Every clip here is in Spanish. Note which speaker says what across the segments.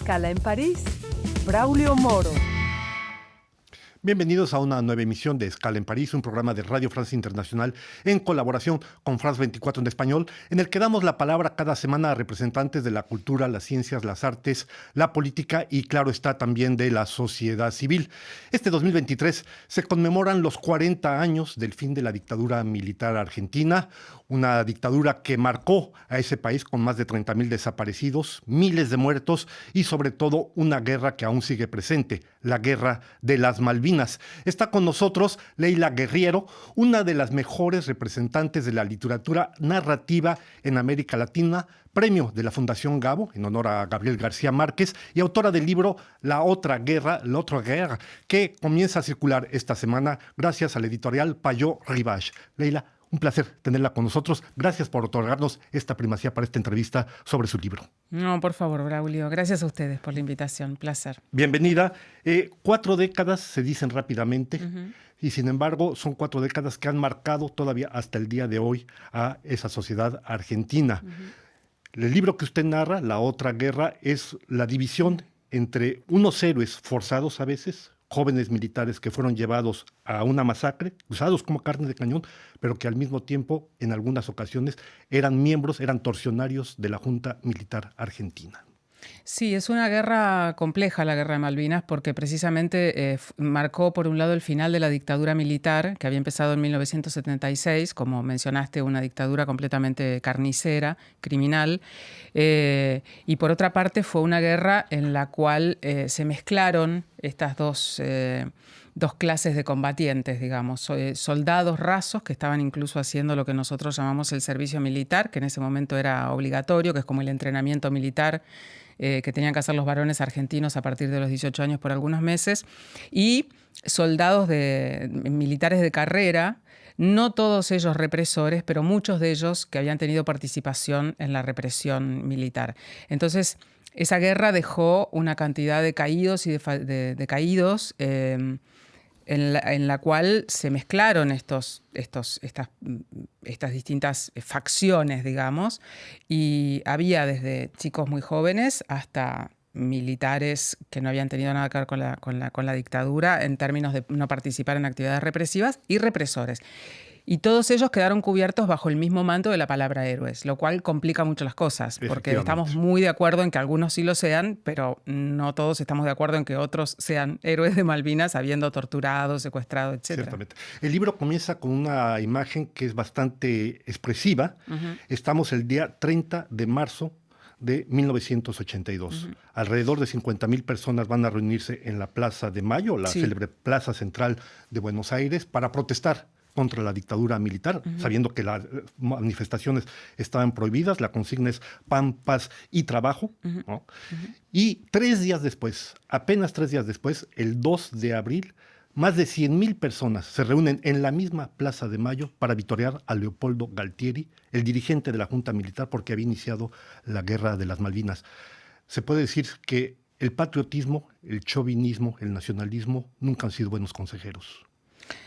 Speaker 1: Escala en París, Braulio Moro.
Speaker 2: Bienvenidos a una nueva emisión de Escala en París, un programa de Radio France Internacional en colaboración con France 24 en español, en el que damos la palabra cada semana a representantes de la cultura, las ciencias, las artes, la política y, claro está, también de la sociedad civil. Este 2023 se conmemoran los 40 años del fin de la dictadura militar argentina, una dictadura que marcó a ese país con más de 30,000 desaparecidos, miles de muertos y sobre todo una guerra que aún sigue presente, la Guerra de las Malvinas. Está con nosotros Leila Guerriero, una de las mejores representantes de la literatura narrativa en América Latina, premio de la Fundación Gabo, en honor a Gabriel García Márquez, y autora del libro La Otra Guerra, que comienza a circular esta semana gracias al editorial Payot Rivage. Leila, un placer tenerla con nosotros. Gracias por otorgarnos esta primacía para esta entrevista sobre su libro.
Speaker 3: No, por favor, Braulio. Gracias a ustedes por la invitación. Placer.
Speaker 2: Bienvenida. 4 décadas se dicen rápidamente y sin embargo son 4 décadas que han marcado todavía hasta el día de hoy a esa sociedad argentina. El libro que usted narra, La Otra Guerra, es la división entre unos héroes forzados a veces, jóvenes militares que fueron llevados a una masacre, usados como carne de cañón, pero que al mismo tiempo, en algunas ocasiones, eran torsionarios de la Junta Militar Argentina.
Speaker 3: Sí, es una guerra compleja la Guerra de Malvinas porque precisamente marcó por un lado el final de la dictadura militar que había empezado en 1976, como mencionaste, una dictadura completamente carnicera, criminal, y por otra parte fue una guerra en la cual se mezclaron estas dos clases de combatientes, digamos, soldados rasos que estaban incluso haciendo lo que nosotros llamamos el servicio militar, que en ese momento era obligatorio, que es como el entrenamiento militar que tenían que hacer los varones argentinos a partir de los 18 años por algunos meses, y soldados militares de carrera, no todos ellos represores, pero muchos de ellos que habían tenido participación en la represión militar. Entonces, esa guerra dejó una cantidad de caídos y de caídos en la cual se mezclaron estas distintas facciones, digamos, y había desde chicos muy jóvenes hasta militares que no habían tenido nada que ver con la dictadura en términos de no participar en actividades represivas y represores. Y todos ellos quedaron cubiertos bajo el mismo manto de la palabra héroes, lo cual complica mucho las cosas, porque estamos muy de acuerdo en que algunos sí lo sean, pero no todos estamos de acuerdo en que otros sean héroes de Malvinas habiendo torturado, secuestrado, etc.
Speaker 2: Ciertamente. El libro comienza con una imagen que es bastante expresiva. Estamos el día 30 de marzo de 1982. Alrededor de 50,000 personas van a reunirse en la Plaza de Mayo, la célebre plaza central de Buenos Aires, para protestar contra la dictadura militar, sabiendo que las manifestaciones estaban prohibidas. La consigna es pan, paz y trabajo, ¿no? Y 3 días después, apenas 3 días después, el 2 de abril, más de 100,000 personas se reúnen en la misma Plaza de Mayo para vitorear a Leopoldo Galtieri, el dirigente de la Junta Militar, porque había iniciado la Guerra de las Malvinas. Se puede decir que el patriotismo, el chauvinismo, el nacionalismo nunca han sido buenos consejeros.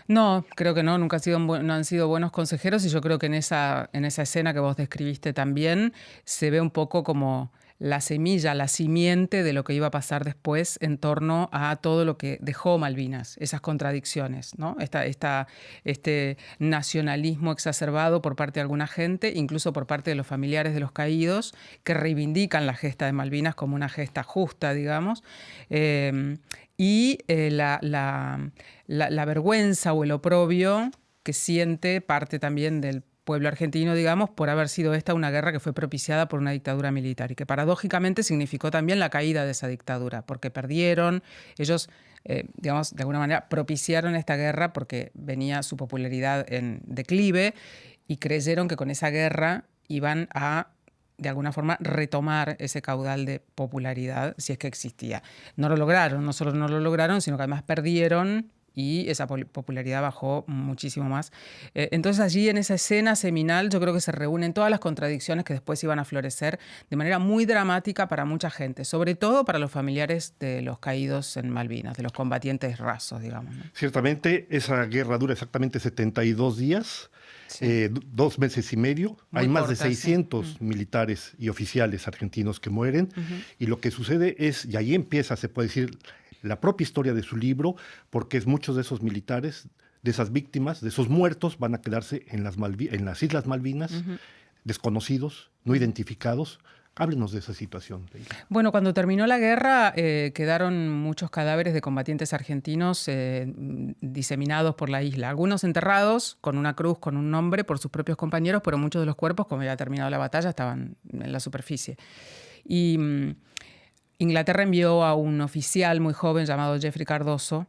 Speaker 3: No, creo que no, nunca no han sido buenos consejeros, y yo creo que en esa escena que vos describiste también se ve un poco como la semilla, la simiente de lo que iba a pasar después en torno a todo lo que dejó Malvinas, esas contradicciones, ¿no? Este nacionalismo exacerbado por parte de alguna gente, incluso por parte de los familiares de los caídos, que reivindican la gesta de Malvinas como una gesta justa, digamos, y la vergüenza o el oprobio que siente parte también del pueblo argentino, digamos, por haber sido esta una guerra que fue propiciada por una dictadura militar y que paradójicamente significó también la caída de esa dictadura, porque perdieron, ellos, digamos, de alguna manera propiciaron esta guerra porque venía su popularidad en declive y creyeron que con esa guerra iban a, de alguna forma, retomar ese caudal de popularidad, si es que existía. No lo lograron, no solo no lo lograron, sino que además perdieron y esa popularidad bajó muchísimo más. Entonces allí en esa escena seminal yo creo que se reúnen todas las contradicciones que después iban a florecer de manera muy dramática para mucha gente, sobre todo para los familiares de los caídos en Malvinas, de los combatientes rasos, digamos, ¿no?
Speaker 2: Ciertamente, esa guerra dura exactamente 72 días,
Speaker 3: Sí.
Speaker 2: 2 meses y medio.
Speaker 3: Muy
Speaker 2: Hay más
Speaker 3: corta,
Speaker 2: de 600 militares y oficiales argentinos que mueren. Y lo que sucede es, y ahí empieza, se puede decir, la propia historia de su libro, porque es muchos de esos militares, de esas víctimas, de esos muertos, van a quedarse en las Islas Malvinas, desconocidos, no identificados. Háblenos de esa situación, Leila.
Speaker 3: Bueno, cuando terminó la guerra quedaron muchos cadáveres de combatientes argentinos diseminados por la isla. Algunos enterrados con una cruz, con un nombre por sus propios compañeros, pero muchos de los cuerpos, como había terminado la batalla, estaban en la superficie. Y Inglaterra envió a un oficial muy joven llamado Jeffrey Cardoso.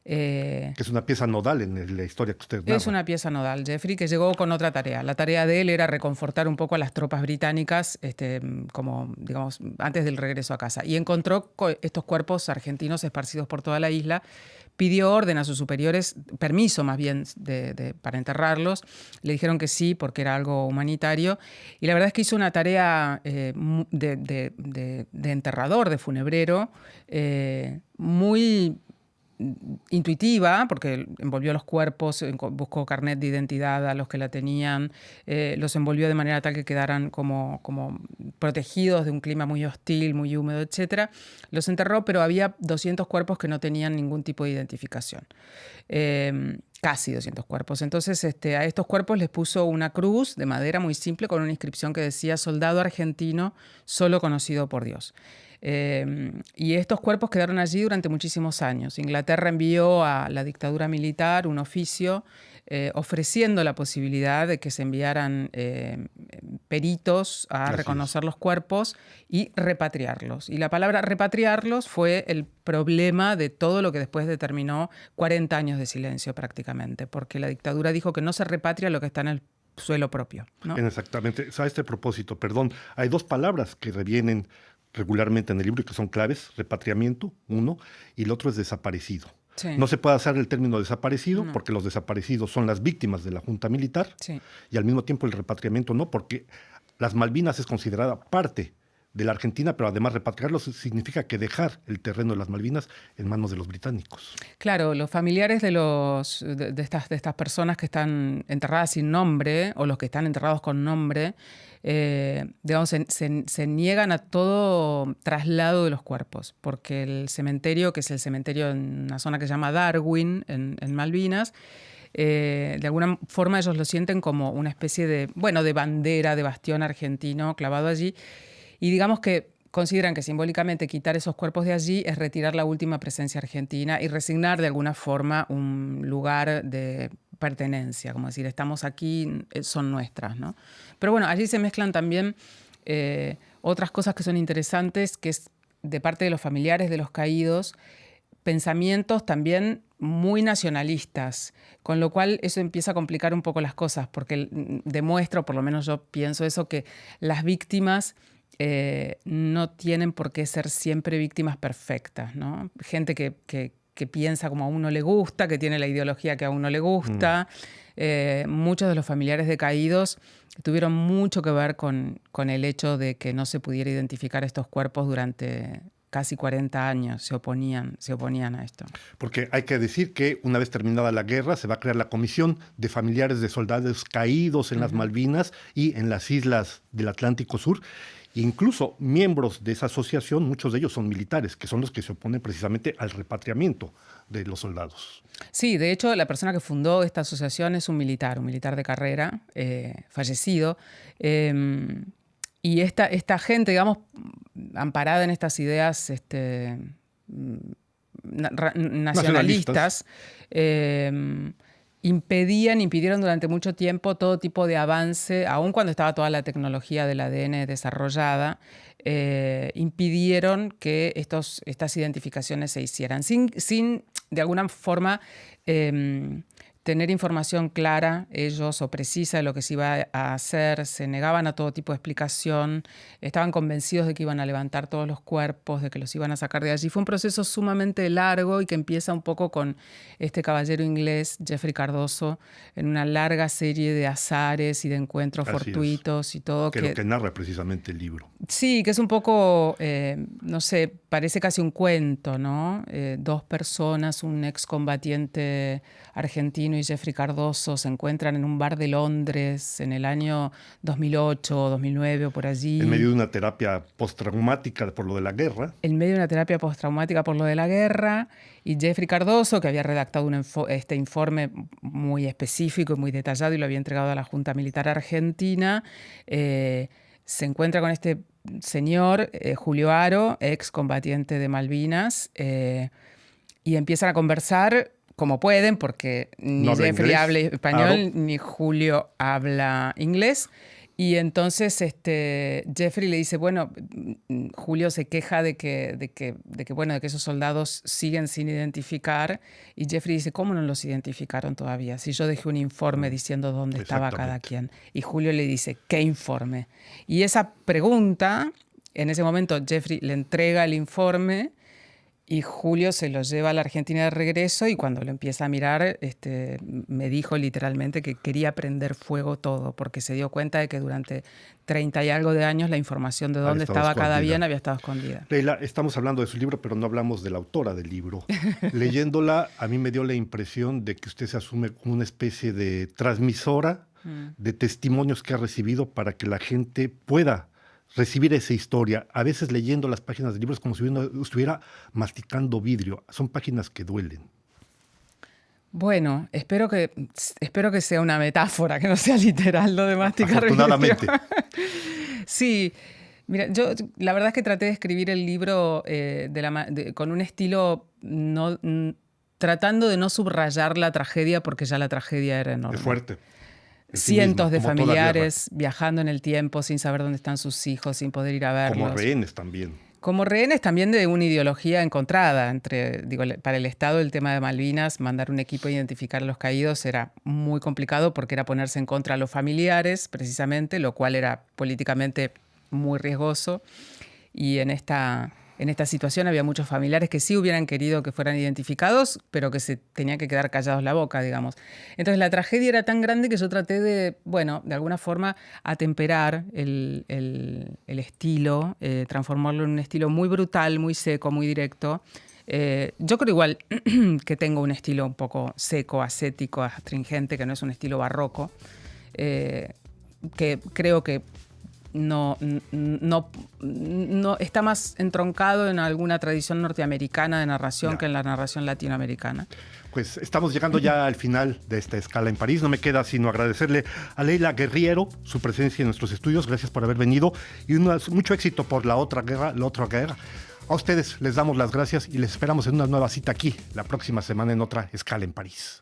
Speaker 2: Que es una pieza nodal en la historia que usted narra.
Speaker 3: Es una pieza nodal, Jeffrey, que llegó con otra tarea. La tarea de él era reconfortar un poco a las tropas británicas, como, digamos, antes del regreso a casa. Y encontró estos cuerpos argentinos esparcidos por toda la isla. Pidió orden a sus superiores, permiso más bien para enterrarlos. Le dijeron que sí, porque era algo humanitario. Y la verdad es que hizo una tarea de enterrador, de funebrero, muy intuitiva, porque envolvió los cuerpos, buscó carnet de identidad a los que la tenían, los envolvió de manera tal que quedaran como protegidos de un clima muy hostil, muy húmedo, etc. Los enterró, pero había 200 cuerpos que no tenían ningún tipo de identificación. Casi 200 cuerpos. Entonces a estos cuerpos les puso una cruz de madera muy simple con una inscripción que decía «Soldado argentino, solo conocido por Dios». Y estos cuerpos quedaron allí durante muchísimos años. Inglaterra envió a la dictadura militar un oficio ofreciendo la posibilidad de que se enviaran peritos a reconocer los cuerpos y repatriarlos. Y la palabra repatriarlos fue el problema de todo lo que después determinó 40 años de silencio prácticamente, porque la dictadura dijo que no se repatria lo que está en el suelo propio, ¿no?
Speaker 2: Exactamente. A este propósito, perdón, hay 2 palabras que revienen regularmente en el libro y que son claves: repatriamiento, uno, y el otro es desaparecido.
Speaker 3: Sí.
Speaker 2: No se puede usar el término desaparecido
Speaker 3: No.
Speaker 2: porque los desaparecidos son las víctimas de la Junta Militar,
Speaker 3: Sí.
Speaker 2: y al mismo tiempo el repatriamiento no, porque las Malvinas es considerada parte de la Argentina, pero además repatriarlos significa que dejar el terreno de las Malvinas en manos de los británicos.
Speaker 3: Claro, los familiares de estas personas que están enterradas sin nombre o los que están enterrados con nombre, digamos, se niegan a todo traslado de los cuerpos, porque el cementerio, que es el cementerio en una zona que se llama Darwin, en Malvinas, de alguna forma ellos lo sienten como una especie de bandera, de bastión argentino clavado allí. Y digamos que consideran que simbólicamente quitar esos cuerpos de allí es retirar la última presencia argentina y resignar de alguna forma un lugar de pertenencia, como decir, estamos aquí, son nuestras, ¿no? Pero bueno, allí se mezclan también otras cosas que son interesantes, que es de parte de los familiares de los caídos, pensamientos también muy nacionalistas, con lo cual eso empieza a complicar un poco las cosas, porque demuestra, o por lo menos yo pienso eso, que las víctimas no tienen por qué ser siempre víctimas perfectas, ¿no? Gente que piensa como a uno le gusta, que tiene la ideología que a uno le gusta. Muchos de los familiares de caídos tuvieron mucho que ver con el hecho de que no se pudiera identificar estos cuerpos durante casi 40 años. Se oponían a esto.
Speaker 2: Porque hay que decir que una vez terminada la guerra se va a crear la Comisión de Familiares de Soldados Caídos en las Malvinas y en las islas del Atlántico Sur. Incluso miembros de esa asociación, muchos de ellos son militares, que son los que se oponen precisamente al repatriamiento de los soldados.
Speaker 3: Sí, de hecho, la persona que fundó esta asociación es un militar de carrera, fallecido. Y esta gente, digamos, amparada en estas ideas nacionalistas, impidieron durante mucho tiempo todo tipo de avance, aun cuando estaba toda la tecnología del ADN desarrollada, impidieron que estas identificaciones se hicieran, sin de alguna forma, tener información clara, ellos, o precisa de lo que se iba a hacer, se negaban a todo tipo de explicación, estaban convencidos de que iban a levantar todos los cuerpos, de que los iban a sacar de allí. Fue un proceso sumamente largo y que empieza un poco con este caballero inglés, Jeffrey Cardoso, en una larga serie de azares y de encuentros fortuitos y todo.
Speaker 2: Que lo que narra precisamente el libro.
Speaker 3: Sí, que es un poco, no sé, parece casi un cuento, ¿no? Dos personas, un excombatiente argentino y Jeffrey Cardoso, se encuentran en un bar de Londres en el año 2008 o 2009 o por allí.
Speaker 2: En medio de una terapia postraumática por lo de la guerra.
Speaker 3: En medio de una terapia postraumática por lo de la guerra. Y Jeffrey Cardoso, que había redactado este informe muy específico y muy detallado y lo había entregado a la Junta Militar Argentina, se encuentra con este señor, Julio Haro, excombatiente de Malvinas, y empiezan a conversar como pueden, porque ni Jeffrey habla español, ni Julio habla inglés. Y entonces Jeffrey le dice, bueno, Julio se queja de que esos soldados siguen sin identificar. Y Jeffrey dice, ¿cómo no los identificaron todavía? Si yo dejé un informe diciendo dónde estaba cada quien. Y Julio le dice, ¿qué informe? Y esa pregunta, en ese momento Jeffrey le entrega el informe y Julio se lo lleva a la Argentina de regreso y cuando lo empieza a mirar, me dijo literalmente que quería prender fuego todo, porque se dio cuenta de que durante 30 y algo de años la información de dónde estaba cada bien había estado escondida.
Speaker 2: Leila, estamos hablando de su libro, pero no hablamos de la autora del libro. Leyéndola, a mí me dio la impresión de que usted se asume como una especie de transmisora de testimonios que ha recibido para que la gente pueda recibir esa historia. A veces leyendo las páginas de libros como si uno estuviera masticando vidrio. Son páginas que duelen.
Speaker 3: Bueno, espero que sea una metáfora, que no sea literal lo de masticar vidrio.
Speaker 2: Afortunadamente.
Speaker 3: Sí, mira, yo la verdad es que traté de escribir el libro con un estilo tratando de no subrayar la tragedia, porque ya la tragedia era enorme.
Speaker 2: Es fuerte.
Speaker 3: Cientos de familiares viajando en el tiempo sin saber dónde están sus hijos, sin poder ir a verlos.
Speaker 2: Como rehenes también.
Speaker 3: Como rehenes también de una ideología encontrada. Para el Estado el tema de Malvinas, mandar un equipo a identificar a los caídos era muy complicado porque era ponerse en contra a los familiares, precisamente, lo cual era políticamente muy riesgoso. Y en esta situación había muchos familiares que sí hubieran querido que fueran identificados, pero que se tenían que quedar callados la boca, digamos. Entonces la tragedia era tan grande que yo traté de alguna forma atemperar el estilo, transformarlo en un estilo muy brutal, muy seco, muy directo. Yo creo igual que tengo un estilo un poco seco, ascético, astringente, que no es un estilo barroco, que creo que no está más entroncado en alguna tradición norteamericana de narración que en la narración latinoamericana.
Speaker 2: Pues estamos llegando ya al final de esta escala en París. No me queda sino agradecerle a Leila Guerriero su presencia en nuestros estudios. Gracias por haber venido y mucho éxito por la otra guerra. A ustedes les damos las gracias y les esperamos en una nueva cita aquí la próxima semana en otra escala en París.